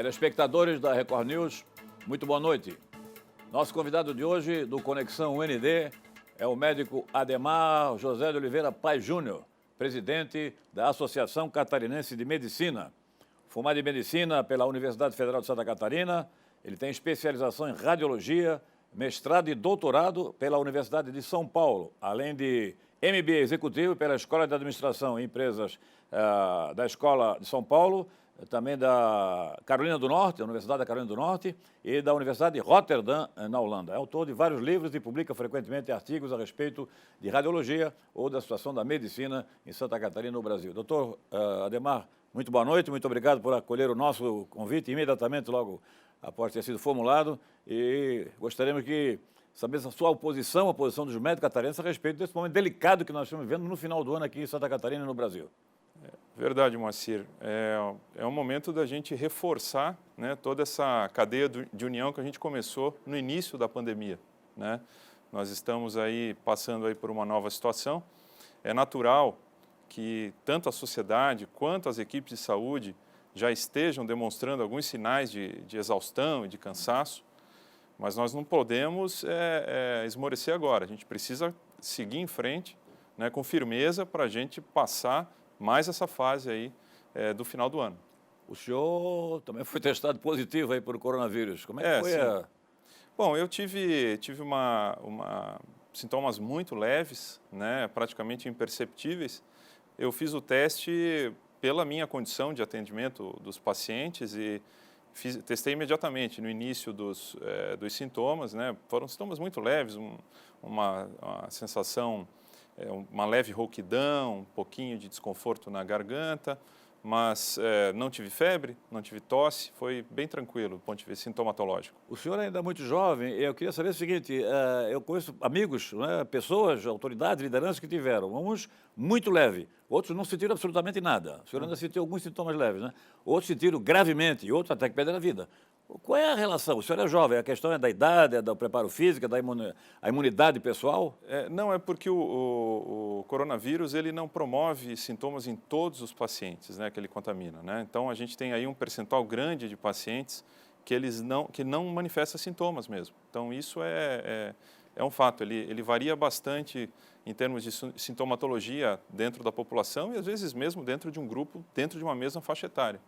Telespectadores da Record News, muito boa noite. Nosso convidado de hoje, do Conexão UND, é o médico Ademar José de Oliveira Paes Júnior, presidente da Associação Catarinense de Medicina. Formado em Medicina pela Universidade Federal de Santa Catarina, ele tem especialização em Radiologia, mestrado e doutorado pela Universidade de São Paulo, além de MBA executivo pela Escola de Administração e Empresas da Escola de São Paulo, também da Carolina do Norte, a Universidade da Carolina do Norte, e da Universidade de Rotterdam, na Holanda. É autor de vários livros e publica frequentemente artigos a respeito de radiologia ou da situação da medicina em Santa Catarina, no Brasil. Doutor Ademar, muito boa noite, muito obrigado por acolher o nosso convite imediatamente logo após ter sido formulado, e gostaríamos de saber a sua oposição, a posição dos médicos catarinenses a respeito desse momento delicado que nós estamos vivendo no final do ano aqui em Santa Catarina e no Brasil. Verdade, Moacir. É um momento da gente reforçar, né, toda essa cadeia de união que a gente começou no início da pandemia, né? Nós estamos aí passando aí por uma nova situação. É natural que tanto a sociedade quanto as equipes de saúde já estejam demonstrando alguns sinais de exaustão e de cansaço, mas nós não podemos esmorecer agora. A gente precisa seguir em frente, né, com firmeza para a gente passar mais essa fase aí do final do ano. O senhor também foi testado positivo aí por coronavírus. Como é que foi sim. Bom, eu tive sintomas muito leves, né, praticamente imperceptíveis. Eu fiz o teste pela minha condição de atendimento dos pacientes e testei imediatamente no início dos sintomas, né? Foram sintomas muito leves, uma sensação, uma leve rouquidão, um pouquinho de desconforto na garganta, mas não tive febre, não tive tosse, foi bem tranquilo do ponto de vista sintomatológico. O senhor ainda é muito jovem, eu queria saber o seguinte, eu conheço amigos, né, pessoas, autoridades, lideranças que tiveram, uns muito leve, outros não sentiram absolutamente nada. O senhor ainda sentiu alguns sintomas leves, né? Outros sentiram gravemente e outros até que perderam a vida. Qual é a relação? O senhor é jovem, a questão é da idade, é do preparo físico, da imunidade pessoal? Não, é porque o coronavírus ele não promove sintomas em todos os pacientes, né, que ele contamina, né? Então, a gente tem aí um percentual grande de pacientes que não manifestam sintomas mesmo. Então, isso é um fato, ele varia bastante em termos de sintomatologia dentro da população e, às vezes, mesmo dentro de um grupo, dentro de uma mesma faixa etária.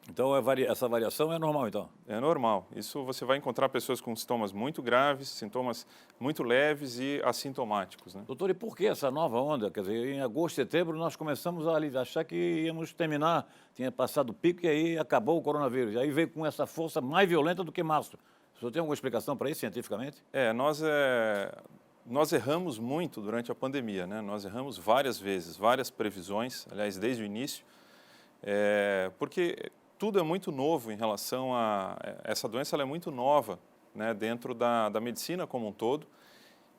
Então, essa variação é normal, então? É normal. Isso você vai encontrar pessoas com sintomas muito graves, sintomas muito leves e assintomáticos, né? Doutor, e por que essa nova onda? Quer dizer, em agosto, setembro, nós começamos a achar que íamos terminar, tinha passado o pico e aí acabou o coronavírus. E aí veio com essa força mais violenta do que março. O senhor tem alguma explicação para isso, cientificamente? Nós erramos muito durante a pandemia, né? Nós erramos várias vezes, várias previsões, aliás, desde o início, porque tudo é muito novo em relação a... Essa doença ela é muito nova, né, dentro da medicina como um todo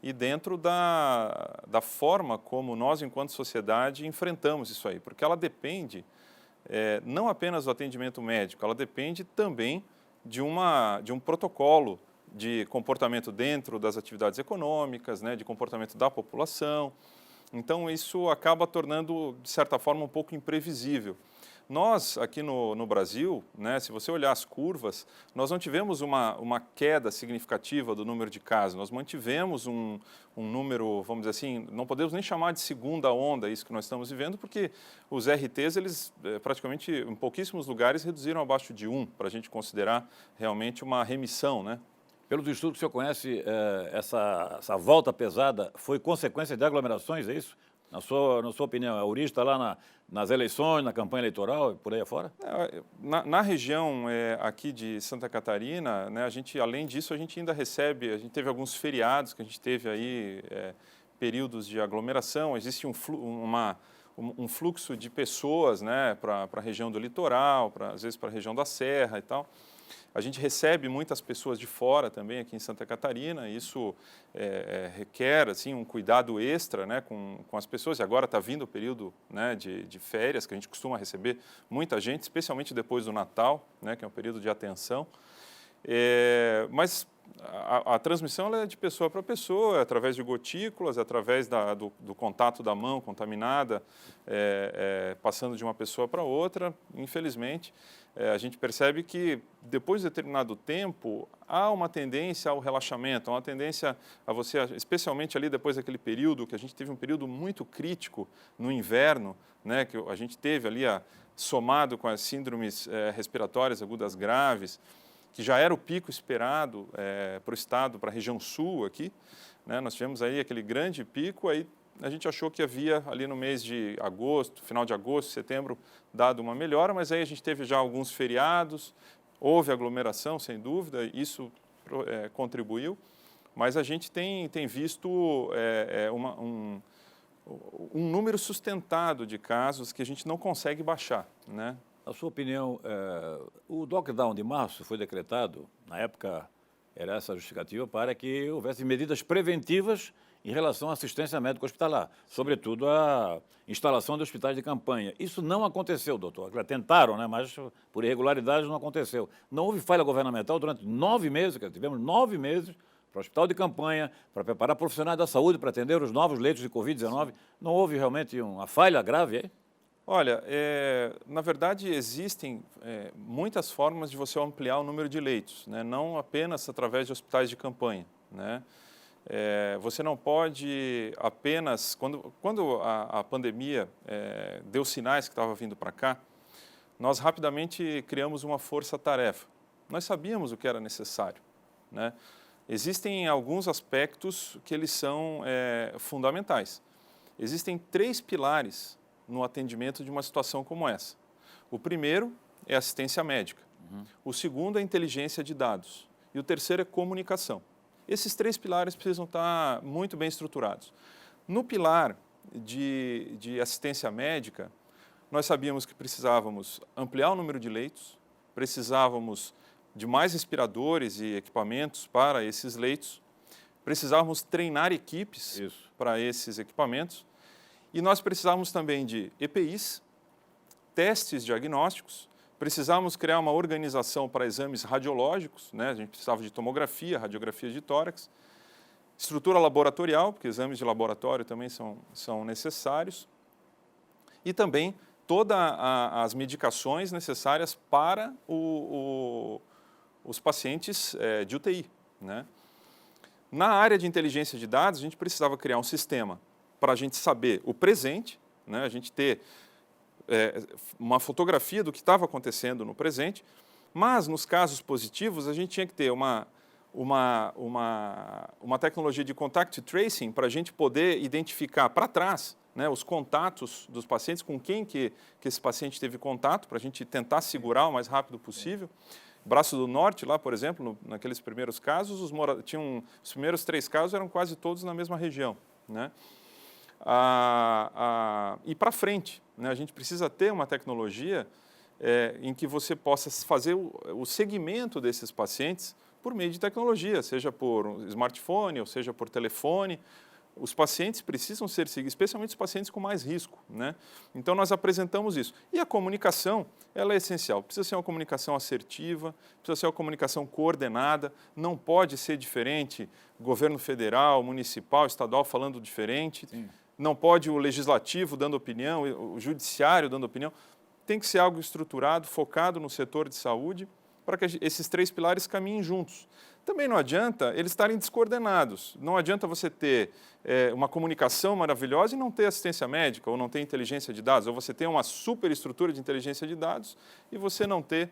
e dentro da forma como nós, enquanto sociedade, enfrentamos isso aí. Porque ela depende não apenas do atendimento médico, ela depende também de um protocolo de comportamento dentro das atividades econômicas, né, de comportamento da população. Então, isso acaba tornando, de certa forma, um pouco imprevisível. Nós, aqui no Brasil, né, se você olhar as curvas, nós não tivemos uma queda significativa do número de casos, nós mantivemos um número, vamos dizer assim, não podemos nem chamar de segunda onda isso que nós estamos vivendo, porque os RTs, eles praticamente, em pouquíssimos lugares, reduziram abaixo de 1, para a gente considerar realmente uma remissão, né? Pelos estudos que o senhor conhece, essa volta pesada foi consequência de aglomerações, é isso? Na sua opinião, a origem está lá nas eleições, na campanha eleitoral, por aí afora? Na região aqui de Santa Catarina, né, além disso, a gente ainda recebe, a gente teve alguns feriados que a gente teve aí, períodos de aglomeração, existe um fluxo de pessoas, né, para a região do litoral, às vezes para a região da Serra e tal. A gente recebe muitas pessoas de fora também aqui em Santa Catarina, isso requer assim, um cuidado extra, né, com as pessoas, e agora está vindo o período, né, de férias, que a gente costuma receber muita gente, especialmente depois do Natal, né, que é um período de atenção. Mas a transmissão ela é de pessoa para pessoa, através de gotículas, através do contato da mão contaminada, passando de uma pessoa para outra. Infelizmente, a gente percebe que depois de determinado tempo, há uma tendência ao relaxamento, há uma tendência a você, especialmente ali depois daquele período, que a gente teve um período muito crítico no inverno, né, que a gente teve ali, somado com as síndromes respiratórias agudas graves, que já era o pico esperado para o estado, para a região sul aqui, né? Nós tivemos aí aquele grande pico, aí a gente achou que havia ali no mês de agosto, final de agosto, setembro, dado uma melhora, mas aí a gente teve já alguns feriados, houve aglomeração, sem dúvida, isso contribuiu, mas a gente tem visto um número sustentado de casos que a gente não consegue baixar, né? Na sua opinião, o lockdown de março foi decretado, na época era essa a justificativa, para que houvesse medidas preventivas em relação à assistência médica hospitalar, sobretudo a instalação de hospitais de campanha. Isso não aconteceu, doutor. Tentaram, né, mas por irregularidades não aconteceu. Não houve falha governamental durante 9 meses, tivemos 9 meses para o hospital de campanha, para preparar profissionais da saúde para atender os novos leitos de Covid-19. Não houve realmente uma falha grave aí? Olha, na verdade existem muitas formas de você ampliar o número de leitos, né? Não apenas através de hospitais de campanha, né? Você não pode apenas, quando a pandemia deu sinais que estava vindo para cá, nós rapidamente criamos uma força-tarefa. Nós sabíamos o que era necessário, né? Existem alguns aspectos que eles são fundamentais. Existem 3 pilares no atendimento de uma situação como essa. O primeiro é assistência médica. O segundo é inteligência de dados. E o terceiro é comunicação. Esses 3 pilares precisam estar muito bem estruturados. No pilar de assistência médica, nós sabíamos que precisávamos ampliar o número de leitos, precisávamos de mais respiradores e equipamentos para esses leitos, precisávamos treinar equipes para esses equipamentos, e nós precisávamos também de EPIs, testes diagnósticos, precisávamos criar uma organização para exames radiológicos, né? A gente precisava de tomografia, radiografia de tórax, estrutura laboratorial, porque exames de laboratório também são necessários, e também todas as medicações necessárias para os pacientes de UTI, né? Na área de inteligência de dados, a gente precisava criar um sistema para a gente saber o presente, né? A gente ter uma fotografia do que estava acontecendo no presente, mas nos casos positivos a gente tinha que ter uma tecnologia de contact tracing para a gente poder identificar para trás, né, os contatos dos pacientes, com quem que esse paciente teve contato, para a gente tentar segurar o mais rápido possível. Braço do Norte, lá, por exemplo, naqueles primeiros casos, os primeiros 3 casos eram quase todos na mesma região, né? E para frente, né, a gente precisa ter uma tecnologia em que você possa fazer o segmento desses pacientes por meio de tecnologia, seja por smartphone ou seja por telefone. Os pacientes precisam ser seguidos, especialmente os pacientes com mais risco, né? Então, nós apresentamos isso. E a comunicação, ela é essencial. Precisa ser uma comunicação assertiva, precisa ser uma comunicação coordenada, não pode ser diferente, governo federal, municipal, estadual falando diferente, Sim. Não pode o legislativo dando opinião, o judiciário dando opinião. Tem que ser algo estruturado, focado no setor de saúde, para que esses 3 pilares caminhem juntos. Também não adianta eles estarem descoordenados. Não adianta você ter uma comunicação maravilhosa e não ter assistência médica, ou não ter inteligência de dados, ou você ter uma superestrutura de inteligência de dados e você não ter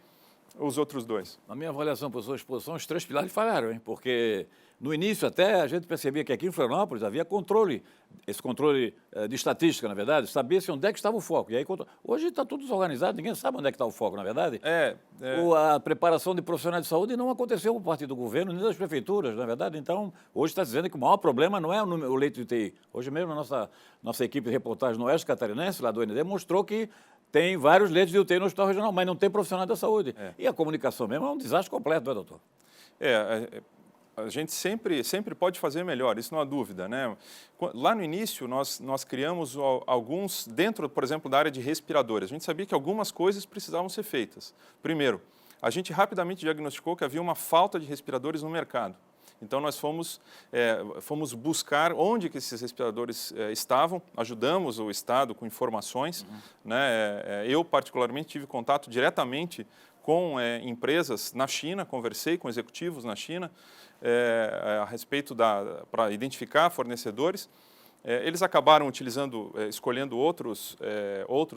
os outros 2. Na minha avaliação, por sua exposição, os 3 pilares falharam, hein? Porque no início até a gente percebia que aqui em Florianópolis havia controle, esse controle de estatística, na verdade, sabia-se onde é que estava o foco. E aí, hoje está tudo desorganizado, ninguém sabe onde é que está o foco, na verdade. A preparação de profissionais de saúde não aconteceu por parte do governo, nem das prefeituras, na verdade. Então, hoje está dizendo que o maior problema não é o leito de UTI. Hoje mesmo, a nossa equipe de reportagem no Oeste Catarinense, lá do UND, mostrou que tem vários leitos de UTI no hospital regional, mas não tem profissionais da saúde. E a comunicação mesmo é um desastre completo, não é, doutor? A gente sempre pode fazer melhor, isso não há dúvida, né? Lá no início, nós criamos alguns, dentro, por exemplo, da área de respiradores. A gente sabia que algumas coisas precisavam ser feitas. Primeiro, a gente rapidamente diagnosticou que havia uma falta de respiradores no mercado. Então, nós fomos buscar onde que esses respiradores estavam, ajudamos o Estado com informações. Né? Eu, particularmente, tive contato diretamente com empresas na China, conversei com executivos na China a respeito para identificar fornecedores. Eles acabaram escolhendo outros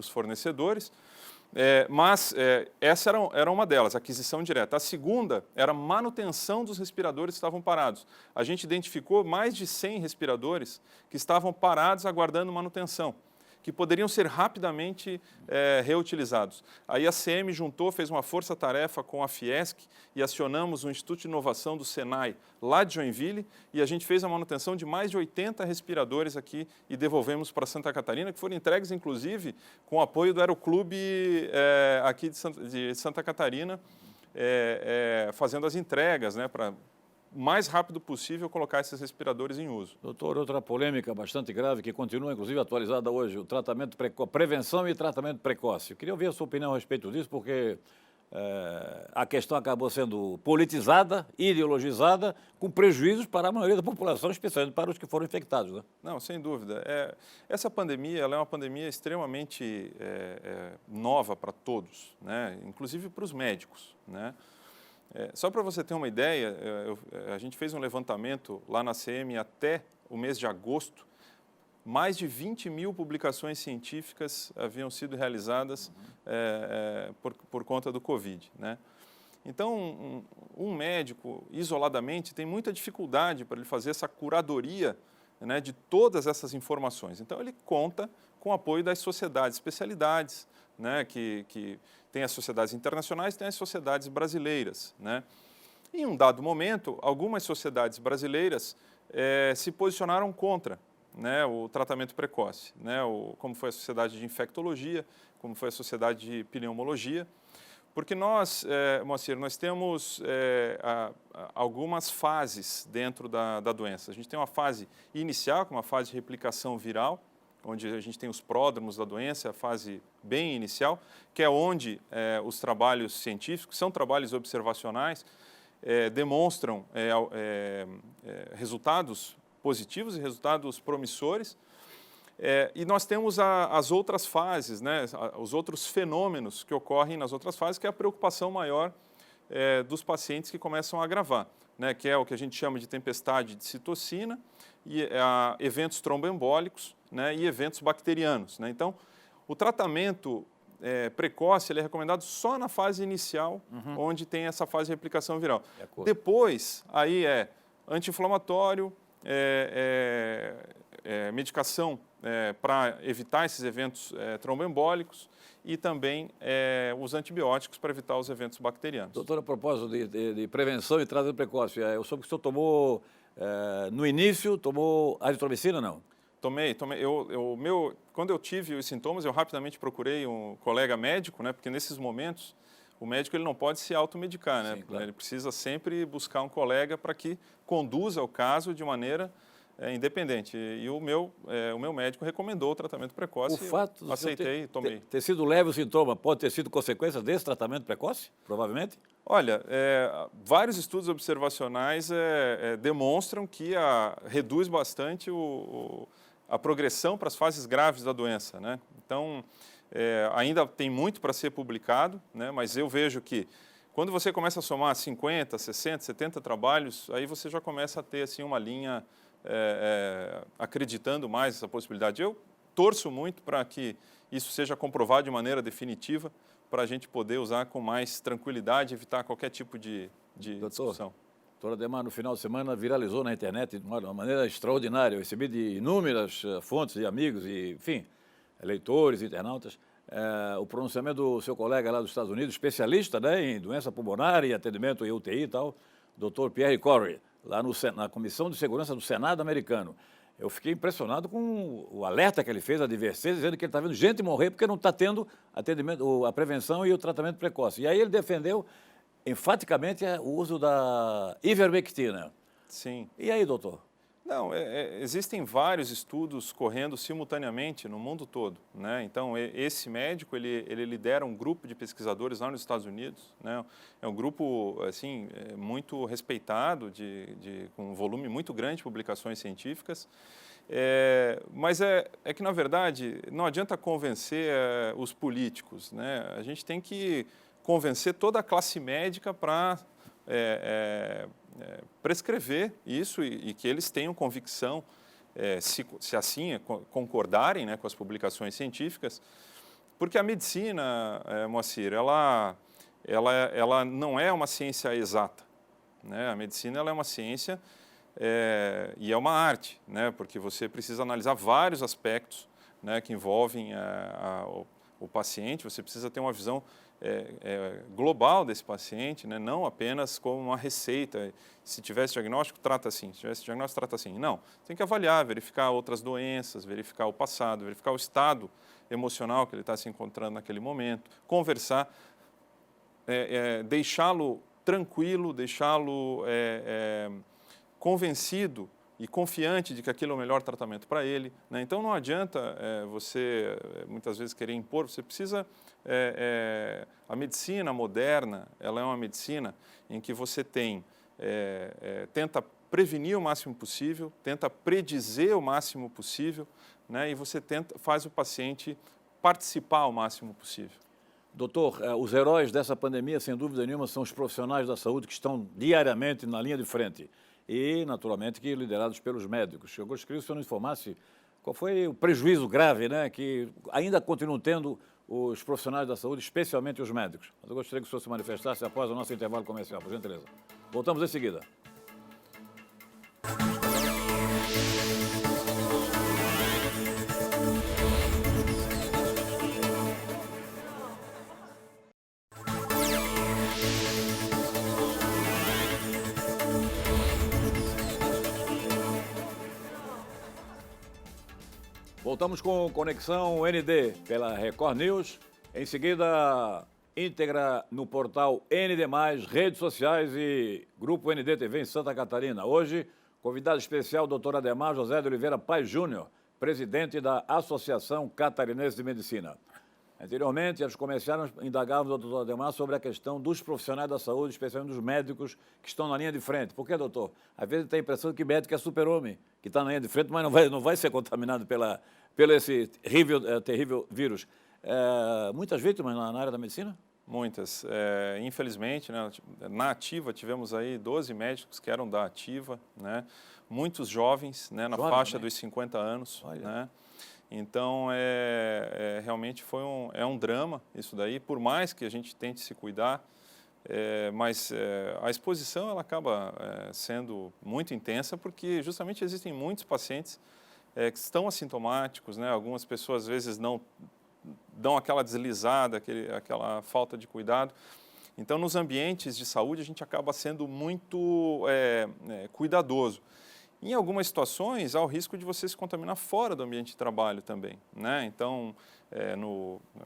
fornecedores, mas essa era uma delas, aquisição direta. A segunda era manutenção dos respiradores que estavam parados. A gente identificou mais de 100 respiradores que estavam parados aguardando manutenção, que poderiam ser rapidamente reutilizados. Aí a CM juntou, fez uma força-tarefa com a Fiesc e acionamos o Instituto de Inovação do Senai, lá de Joinville, e a gente fez a manutenção de mais de 80 respiradores aqui e devolvemos para Santa Catarina, que foram entregues, inclusive, com o apoio do Aeroclube aqui de Santa Catarina, fazendo as entregas, né, para o mais rápido possível colocar esses respiradores em uso. Doutor, outra polêmica bastante grave que continua, inclusive, atualizada hoje, o tratamento prevenção e tratamento precoce. Eu queria ouvir a sua opinião a respeito disso, porque a questão acabou sendo politizada, ideologizada, com prejuízos para a maioria da população, especialmente para os que foram infectados. Né? Não, sem dúvida. Essa pandemia ela é uma pandemia extremamente nova para todos, né? Inclusive para os médicos, né? Só para você ter uma ideia, a gente fez um levantamento lá na CM até o mês de agosto, mais de 20 mil publicações científicas haviam sido realizadas por conta do Covid, né? Então, um médico, isoladamente, tem muita dificuldade para ele fazer essa curadoria, né, de todas essas informações. Então, ele conta com o apoio das sociedades, especialidades, né, que tem as sociedades internacionais, tem as sociedades brasileiras, né? Em um dado momento, algumas sociedades brasileiras se posicionaram contra, né, o tratamento precoce, né, como foi a Sociedade de Infectologia, como foi a Sociedade de Pneumologia, porque nós, Moacir, nós temos algumas fases dentro da doença. A gente tem uma fase inicial, que é uma fase de replicação viral, onde a gente tem os pródromos da doença, a fase bem inicial, que é onde os trabalhos científicos, são trabalhos observacionais, demonstram resultados positivos e resultados promissores. E nós temos as outras fases, né, os outros fenômenos que ocorrem nas outras fases, que é a preocupação maior dos pacientes que começam a agravar, né, que é o que a gente chama de tempestade de citocina, e eventos tromboembólicos, né, e eventos bacterianos, né? Então, o tratamento precoce ele é recomendado só na fase inicial, onde tem essa fase de replicação viral. Depois, aí anti-inflamatório, medicação para evitar esses eventos tromboembólicos e também os antibióticos para evitar os eventos bacterianos. Doutor, a propósito de prevenção e tratamento precoce, eu soube que o senhor tomou, no início, tomou azitromicina, não? Tomei. Quando eu tive os sintomas, eu rapidamente procurei um colega médico, né, porque nesses momentos o médico ele não pode se automedicar, né? Sim, claro. Ele precisa sempre buscar um colega para que conduza o caso de maneira independente. E o meu médico recomendou o tratamento precoce. O fato eu aceitei e tomei. Ter sido leve o sintoma pode ter sido consequência desse tratamento precoce, provavelmente? Olha, vários estudos observacionais demonstram que reduz bastante a progressão para as fases graves da doença, né? Então, ainda tem muito para ser publicado, né? Mas eu vejo que quando você começa a somar 50, 60, 70 trabalhos, aí você já começa a ter assim, uma linha acreditando mais nessa possibilidade. Eu torço muito para que isso seja comprovado de maneira definitiva, para a gente poder usar com mais tranquilidade, evitar qualquer tipo de discussão. Doutor Ademar, no final de semana viralizou na internet de uma maneira extraordinária. Eu recebi de inúmeras fontes de amigos e, enfim, leitores, internautas, o pronunciamento do seu colega lá dos Estados Unidos, especialista, né, em doença pulmonar e atendimento em UTI e tal, Dr. Pierre Corey, lá na Comissão de Segurança do Senado americano. Eu fiquei impressionado com o alerta que ele fez, a advertência, dizendo que ele está vendo gente morrer porque não está tendo atendimento, a prevenção e o tratamento precoce. E aí ele defendeu enfaticamente o uso da ivermectina. Sim. E aí, doutor? Não, existem vários estudos correndo simultaneamente no mundo todo, né? Então, esse médico, ele lidera um grupo de pesquisadores lá nos Estados Unidos, né? É um grupo, assim, muito respeitado, com um volume muito grande de publicações científicas, mas é que, na verdade, não adianta convencer os políticos, né? A gente tem que convencer toda a classe médica para prescrever isso e que eles tenham convicção, se assim concordarem, né, com as publicações científicas, porque a medicina, Moacir, ela não é uma ciência exata, né? A medicina ela é uma ciência e é uma arte, né? Porque você precisa analisar vários aspectos, né, que envolvem o paciente, você precisa ter uma visão global desse paciente, né? Não apenas como uma receita. Se tivesse diagnóstico, trata assim. Se tivesse diagnóstico, trata assim. Não, tem que avaliar, verificar outras doenças, verificar o passado, verificar o estado emocional que ele está se encontrando naquele momento, conversar, deixá-lo tranquilo, deixá-lo convencido e confiante de que aquilo é o melhor tratamento para ele, né? Então não adianta você muitas vezes querer impor, você precisa... a medicina moderna, ela é uma medicina em que você tenta prevenir o máximo possível, tenta predizer o máximo possível, né? E você faz o paciente participar o máximo possível. Doutor, os heróis dessa pandemia, sem dúvida nenhuma, são os profissionais da saúde que estão diariamente na linha de frente e, naturalmente, que liderados pelos médicos. Eu gostaria que o senhor nos informasse qual foi o prejuízo grave, né, que ainda continuam tendo os profissionais da saúde, especialmente os médicos. Mas eu gostaria que o senhor se manifestasse após o nosso intervalo comercial, por gentileza. Voltamos em seguida. Voltamos com Conexão ND pela Record News. Em seguida, íntegra no portal ND+, redes sociais e Grupo ND TV em Santa Catarina. Hoje, convidado especial, Dr. Ademar José de Oliveira Paes Júnior, presidente da Associação Catarinense de Medicina. Anteriormente, as comerciais indagavam o doutor Ademar sobre a questão dos profissionais da saúde, especialmente dos médicos que estão na linha de frente. Por quê, doutor? Às vezes tem a impressão que médico é super-homem, que está na linha de frente, mas não vai ser contaminado pelo esse terrível vírus. Muitas vítimas na área da medicina? Muitas. Infelizmente, né, na ativa tivemos aí 12 médicos que eram da ativa, né? Muitos jovens, né, na faixa também dos 50 anos. Olha. Né? Então, realmente é um drama isso daí, por mais que a gente tente se cuidar, mas a exposição ela acaba sendo muito intensa, porque justamente existem muitos pacientes que estão assintomáticos, né? Algumas pessoas às vezes não dão aquela deslizada, aquela falta de cuidado. Então, nos ambientes de saúde, a gente acaba sendo muito cuidadoso. Em algumas situações, há o risco de você se contaminar fora do ambiente de trabalho também, né? Então,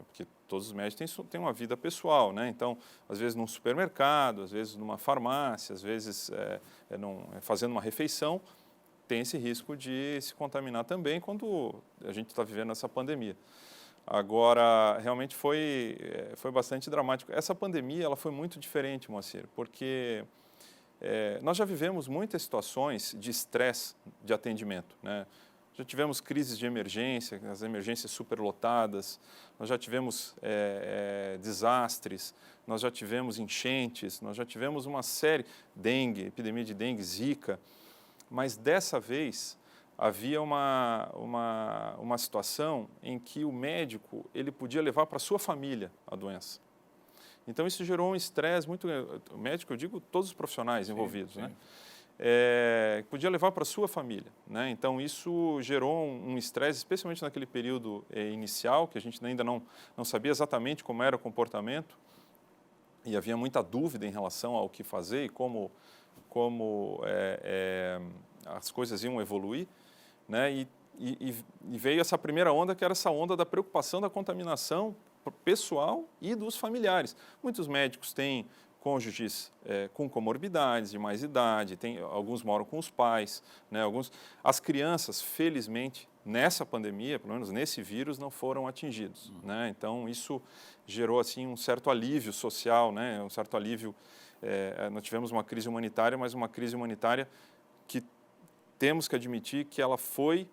porque todos os médicos têm uma vida pessoal, né? Então, às vezes num supermercado, às vezes numa farmácia, às vezes fazendo uma refeição, tem esse risco de se contaminar também quando a gente está vivendo essa pandemia. Agora, realmente foi bastante dramático. Essa pandemia ela foi muito diferente, Moacir, porque... nós já vivemos muitas situações de estresse de atendimento, né? Já tivemos crises de emergência, as emergências superlotadas, nós já tivemos desastres, nós já tivemos enchentes, nós já tivemos uma série, epidemia de dengue, zika, mas dessa vez havia uma situação em que o médico ele podia levar para a sua família a doença. Então, isso gerou um estresse muito... O médico, eu digo todos os profissionais envolvidos, sim. Né? Podia levar para a sua família, né? Então, isso gerou um estresse, especialmente naquele período inicial, que a gente ainda não sabia exatamente como era o comportamento, e havia muita dúvida em relação ao que fazer e como as coisas iam evoluir, né? E veio essa primeira onda, que era essa onda da preocupação da contaminação pessoal e dos familiares. Muitos médicos têm cônjuges com comorbidades de mais idade, alguns moram com os pais, né? As crianças, felizmente, nessa pandemia, pelo menos nesse vírus, não foram atingidos, né? Então, isso gerou assim, um certo alívio social, né? Um certo alívio. Nós tivemos uma crise humanitária, mas uma crise humanitária que temos que admitir que ela foi...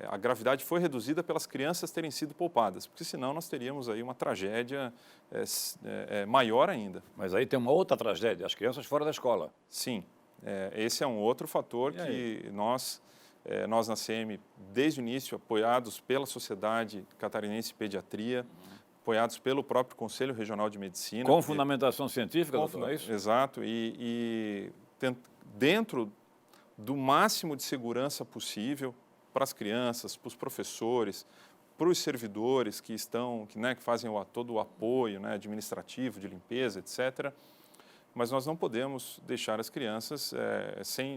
a gravidade foi reduzida pelas crianças terem sido poupadas, porque senão nós teríamos aí uma tragédia maior ainda. Mas aí tem uma outra tragédia, as crianças fora da escola. Sim, esse é um outro fator que nós na CM, desde o início, apoiados pela Sociedade Catarinense de Pediatria, apoiados pelo próprio Conselho Regional de Medicina. Com fundamentação científica, doutor, é isso? Exato, dentro do máximo de segurança possível para as crianças, para os professores, para os servidores que fazem todo o apoio, né, administrativo, de limpeza, etc. Mas nós não podemos deixar as crianças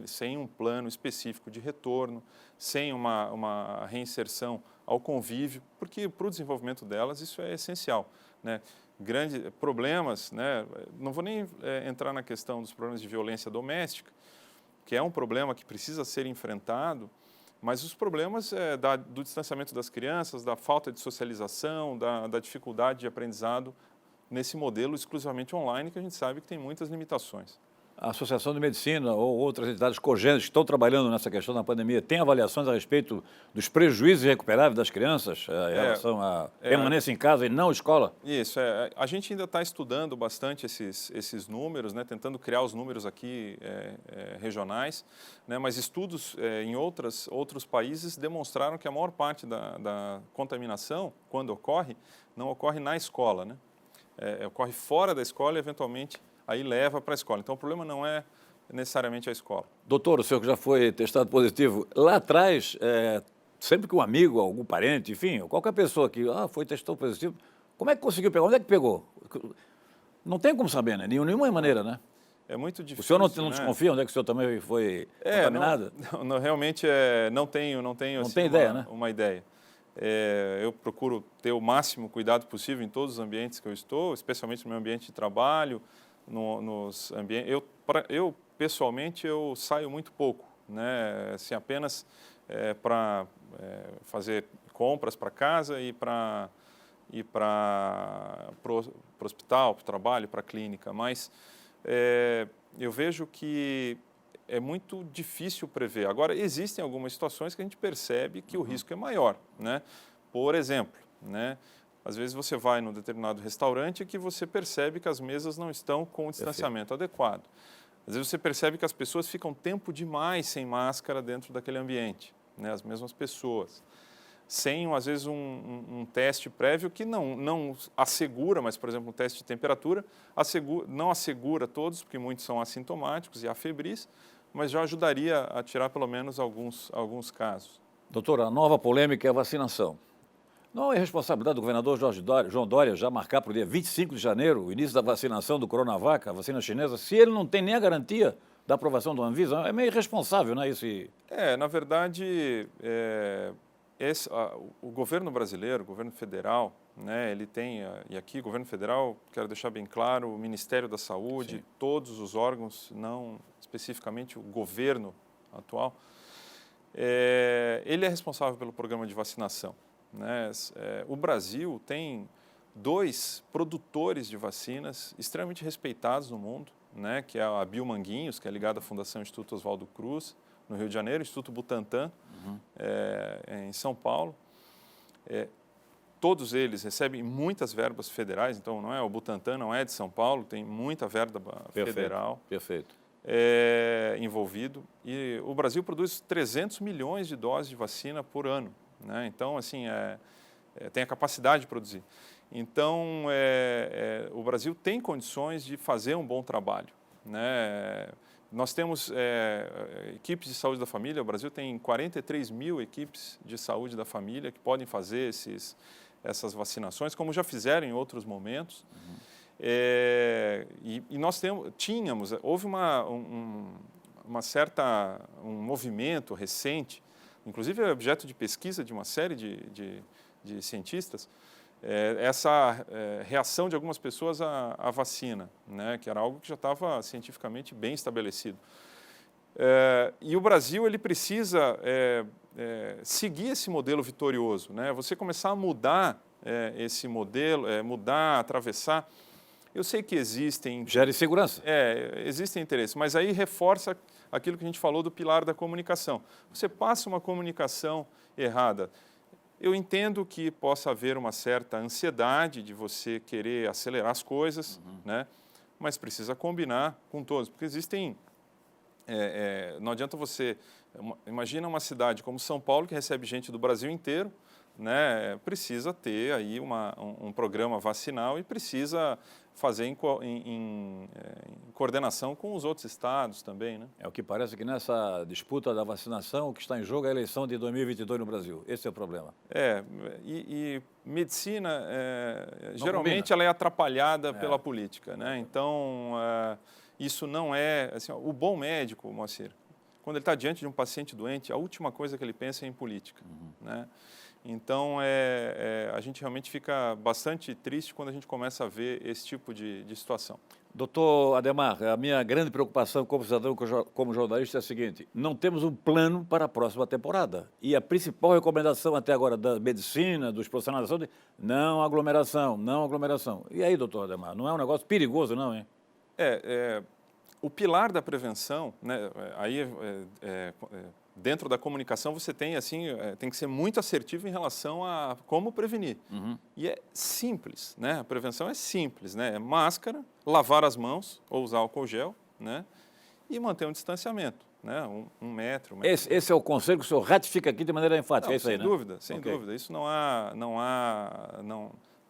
sem um plano específico de retorno, sem uma reinserção ao convívio, porque para o desenvolvimento delas isso é essencial, né? Grandes problemas, né? Não vou nem entrar na questão dos problemas de violência doméstica, que é um problema que precisa ser enfrentado, mas os problemas do distanciamento das crianças, da falta de socialização, da dificuldade de aprendizado nesse modelo exclusivamente online, que a gente sabe que tem muitas limitações. A Associação de Medicina ou outras entidades cogentes que estão trabalhando nessa questão da pandemia têm avaliações a respeito dos prejuízos irrecuperáveis das crianças em relação à permanência em casa e não escola? Isso, a gente ainda está estudando bastante esses números, né, tentando criar os números aqui regionais, né, mas estudos em outros países demonstraram que a maior parte da contaminação, quando ocorre, não ocorre na escola, né? Ocorre fora da escola e, eventualmente, aí leva para a escola. Então, o problema não é necessariamente a escola. Doutor, o senhor que já foi testado positivo, lá atrás, sempre que um amigo, algum parente, enfim, qualquer pessoa que foi testado positivo, como é que conseguiu pegar? Onde é que pegou? Não tem como saber, né? De nenhuma maneira, né? É muito difícil. O senhor não desconfia onde é que o senhor também foi contaminado? Não, realmente não tenho assim, ideia, né? Uma ideia. Eu procuro ter o máximo cuidado possível em todos os ambientes que eu estou, especialmente no meu ambiente de trabalho, nos ambientes. Eu pessoalmente, eu saio muito pouco, né? Assim, apenas para fazer compras para casa e para o hospital, para o trabalho, para a clínica. Mas eu vejo que é muito difícil prever. Agora, existem algumas situações que a gente percebe que o risco é maior, né? Por exemplo, né? Às vezes você vai num determinado restaurante que você percebe que as mesas não estão com o distanciamento adequado. Às vezes você percebe que as pessoas ficam tempo demais sem máscara dentro daquele ambiente, né? As mesmas pessoas. Sem, às vezes, um teste prévio que não assegura, mas, por exemplo, um teste de temperatura não assegura todos, porque muitos são assintomáticos e afebris, mas já ajudaria a tirar pelo menos alguns casos. Doutor, a nova polêmica é a vacinação. Não é responsabilidade do governador João Dória já marcar para o dia 25 de janeiro o início da vacinação do Coronavac, a vacina chinesa, se ele não tem nem a garantia da aprovação do Anvisa? É meio irresponsável, não é isso? Na verdade, o governo brasileiro, o governo federal, né, ele tem, e aqui o governo federal, quero deixar bem claro, o Ministério da Saúde, sim, todos os órgãos, não especificamente o governo atual, ele é responsável pelo programa de vacinação, né? O Brasil tem 2 produtores de vacinas extremamente respeitados no mundo, né, que é a Biomanguinhos, que é ligada à Fundação Instituto Oswaldo Cruz, no Rio de Janeiro, Instituto Butantan, em São Paulo. Todos eles recebem muitas verbas federais, então o Butantan não é de São Paulo, tem muita verba federal. Perfeito. Envolvido. E o Brasil produz 300 milhões de doses de vacina por ano, né? Então, assim, tem a capacidade de produzir. Então, o Brasil tem condições de fazer um bom trabalho, né? Nós temos equipes de saúde da família, o Brasil tem 43 mil equipes de saúde da família que podem fazer essas vacinações, como já fizeram em outros momentos. E nós houve um movimento recente, inclusive é objeto de pesquisa de uma série de cientistas, essa reação de algumas pessoas à vacina, né, que era algo que já estava cientificamente bem estabelecido. E o Brasil ele precisa seguir esse modelo vitorioso, né? Você começar a mudar esse modelo, mudar, atravessar. Eu sei que existem... Gera insegurança. Existem interesses, mas aí reforça aquilo que a gente falou do pilar da comunicação. Você passa uma comunicação errada. Eu entendo que possa haver uma certa ansiedade de você querer acelerar as coisas, né? Mas precisa combinar com todos, porque existem... não adianta você... Imagina uma cidade como São Paulo, que recebe gente do Brasil inteiro, né? Precisa ter aí um programa vacinal e precisa fazer em coordenação com os outros estados também, né? É o que parece que nessa disputa da vacinação, o que está em jogo é a eleição de 2022 no Brasil. Esse é o problema. E medicina, combina. geralmente, ela é atrapalhada pela política, né? Então, isso não é... Assim, o bom médico, Moacir, quando ele está diante de um paciente doente, a última coisa que ele pensa é em política, né? Então, a gente realmente fica bastante triste quando a gente começa a ver esse tipo de situação. Doutor Adhemar, a minha grande preocupação como cidadão, como jornalista é a seguinte: não temos um plano para a próxima temporada. E a principal recomendação até agora da medicina, dos profissionais da saúde, não aglomeração, não aglomeração. E aí, doutor Adhemar, não é um negócio perigoso, não, hein? O pilar da prevenção, né, dentro da comunicação você tem tem que ser muito assertivo em relação a como prevenir. E é simples, né? A prevenção é simples, né? É máscara, lavar as mãos ou usar álcool gel, né? E manter um distanciamento, né? Um metro. Esse é o conselho que o senhor ratifica aqui de maneira enfática, é isso aí, né? Sem dúvida. Isso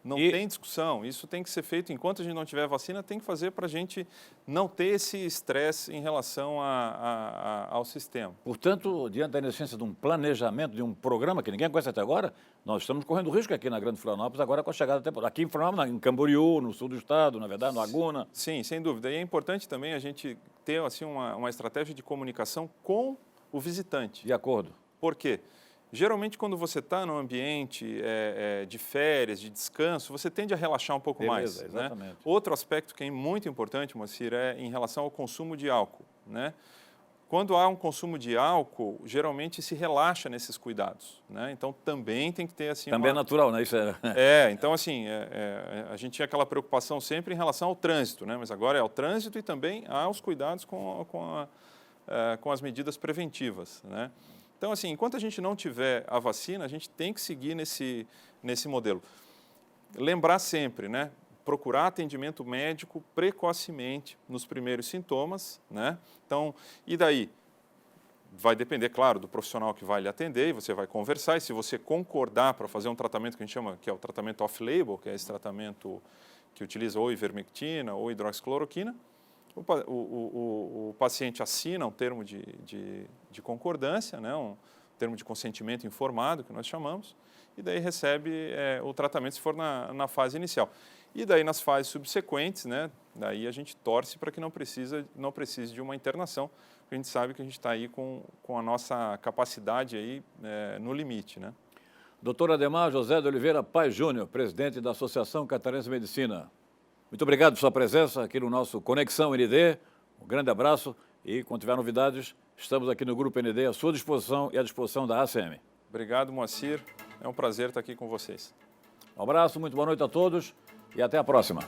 não tem discussão. Isso tem que ser feito enquanto a gente não tiver vacina, tem que fazer para a gente não ter esse estresse em relação ao sistema. Portanto, diante da inexistência de um planejamento, de um programa que ninguém conhece até agora, nós estamos correndo risco aqui na Grande Florianópolis, agora com a chegada da temporada. Aqui em Florianópolis, em Camboriú, no sul do estado, na verdade, no Laguna. Sim, sem dúvida. E é importante também a gente ter assim, uma estratégia de comunicação com o visitante. De acordo. Por quê? Geralmente, quando você está num ambiente de férias, de descanso, você tende a relaxar um pouco mais. Exatamente. Né? Outro aspecto que é muito importante, Moacir, é em relação ao consumo de álcool, né? Quando há um consumo de álcool, geralmente se relaxa nesses cuidados, né? Então, também tem que ter assim... Também é natural, né? Isso então assim, a gente tinha aquela preocupação sempre em relação ao trânsito, né? Mas agora é ao trânsito e também aos cuidados com as medidas preventivas, né? Então, assim, enquanto a gente não tiver a vacina, a gente tem que seguir nesse modelo. Lembrar sempre, né? Procurar atendimento médico precocemente nos primeiros sintomas, né? Então, e daí? Vai depender, claro, do profissional que vai lhe atender, e você vai conversar, e se você concordar para fazer um tratamento que a gente chama, que é o tratamento off-label, que é esse tratamento que utiliza ou ivermectina ou hidroxicloroquina, o paciente assina um termo de concordância, né, um termo de consentimento informado, que nós chamamos, e daí recebe o tratamento se for na fase inicial. E daí nas fases subsequentes, né, daí a gente torce para que não precise de uma internação, porque a gente sabe que a gente está aí com a nossa capacidade aí, no limite, né? Doutor Adhemar José de Oliveira Paes Júnior, presidente da Associação Catarinense de Medicina. Muito obrigado por sua presença aqui no nosso Conexão ND. Um grande abraço e, quando tiver novidades, estamos aqui no Grupo ND à sua disposição e à disposição da ACM. Obrigado, Moacir. É um prazer estar aqui com vocês. Um abraço, muito boa noite a todos e até a próxima.